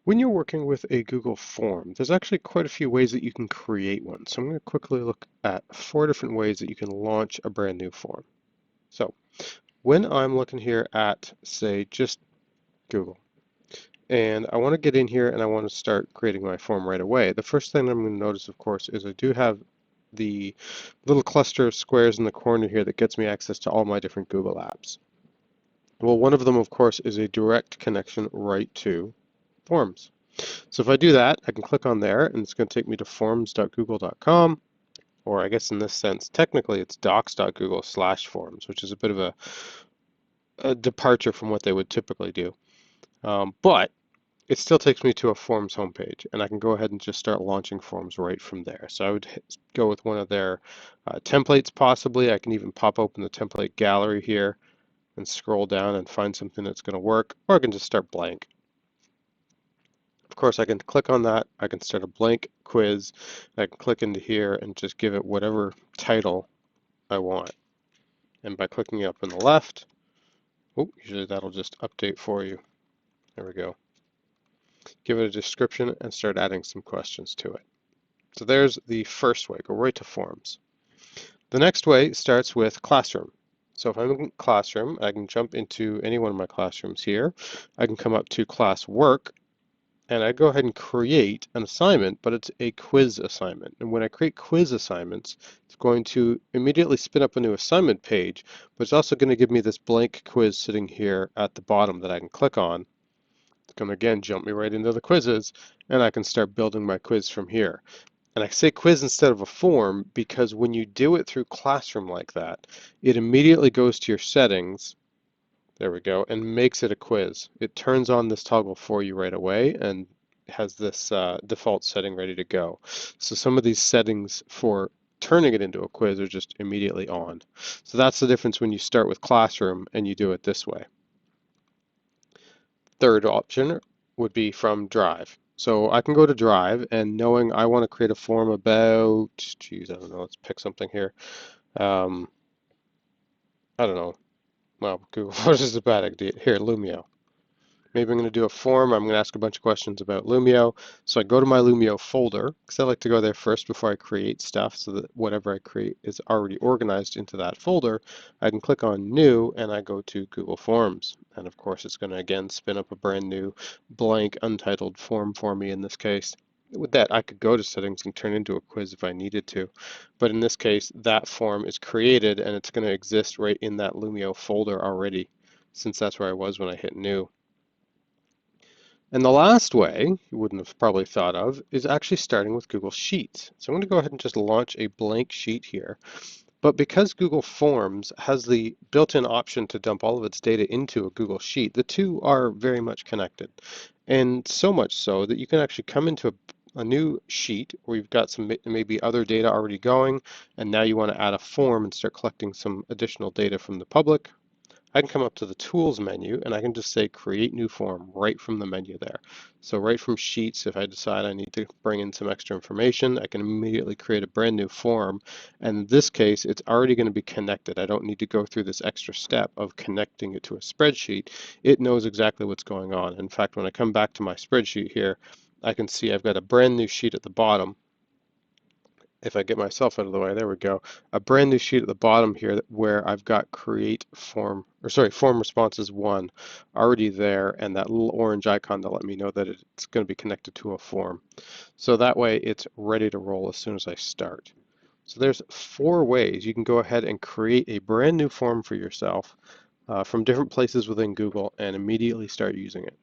When you're working with a Google form, there's actually quite a few ways that you can create one. So I'm going to quickly look at 4 different ways that you can launch a brand new form. So when I'm looking here at, say, just Google, and I want to get in here and I want to start creating my form right away, the first thing I'm going to notice, of course, is I do have the little cluster of squares in the corner here that gets me access to all my different Google apps. Well, one of them, of course, is a direct connection right to Forms. So if I do that, I can click on there and it's going to take me to forms.google.com, or I guess in this sense, technically it's docs.google/forms, which is a bit of a departure from what they would typically do. But it still takes me to a Forms homepage, and I can go ahead and just start launching forms right from there. So I would go with one of their templates possibly. I can even pop open the template gallery here and scroll down and find something that's going to work, or I can just start blank. Of course, I can click on that. I can start a blank quiz. I can click into here and just give it whatever title I want. And by clicking up on the left, usually that'll just update for you. There we go. Give it a description and start adding some questions to it. So there's the first way, go right to forms. The next way starts with Classroom. So if I'm in Classroom, I can jump into any one of my classrooms here. I can come up to Classwork, and I go ahead and create an assignment, but it's a quiz assignment. And when I create quiz assignments, it's going to immediately spin up a new assignment page, but it's also going to give me this blank quiz sitting here at the bottom that I can click on. It's going to again jump me right into the quizzes, and I can start building my quiz from here. And I say quiz instead of a form because when you do it through Classroom like that, it immediately goes to your settings, there we go, and makes it a quiz. It turns on this toggle for you right away and has this default setting ready to go. So some of these settings for turning it into a quiz are just immediately on. So that's the difference when you start with Classroom and you do it this way. Third option would be from Drive. So I can go to Drive and knowing I want to create a form about, geez, I don't know, let's pick something here. Um, I don't know. Well, Google Forms is a bad idea. Here, Lumio. Maybe I'm going to do a form. I'm going to ask a bunch of questions about Lumio. So I go to my Lumio folder because I like to go there first before I create stuff so that whatever I create is already organized into that folder. I can click on New and I go to Google Forms. And of course, it's going to again spin up a brand new blank untitled form for me in this case. With that, I could go to settings and turn into a quiz if I needed to. But in this case, that form is created and it's going to exist right in that Lumio folder already, since that's where I was when I hit New. And the last way, you wouldn't have probably thought of, is actually starting with Google Sheets. So I'm going to go ahead and just launch a blank sheet here. But because Google Forms has the built-in option to dump all of its data into a Google Sheet, the two are very much connected. And so much so that you can actually come into a new sheet where you've got some maybe other data already going, and now you want to add a form and start collecting some additional data from the public. I can come up to the Tools menu and I can just say Create New Form right from the menu there. So right from Sheets, if I decide I need to bring in some extra information, I can immediately create a brand new form. And in this case, it's already going to be connected. I don't need to go through this extra step of connecting it to a spreadsheet. It knows exactly what's going on. In fact, when I come back to my spreadsheet here, I can see I've got a brand new sheet at the bottom. If I get myself out of the way, there we go. A brand new sheet at the bottom here where I've got create form, or sorry, form responses 1 already there, and that little orange icon to let me know that it's going to be connected to a form. So that way it's ready to roll as soon as I start. So there's 4 ways you can go ahead and create a brand new form for yourself from different places within Google and immediately start using it.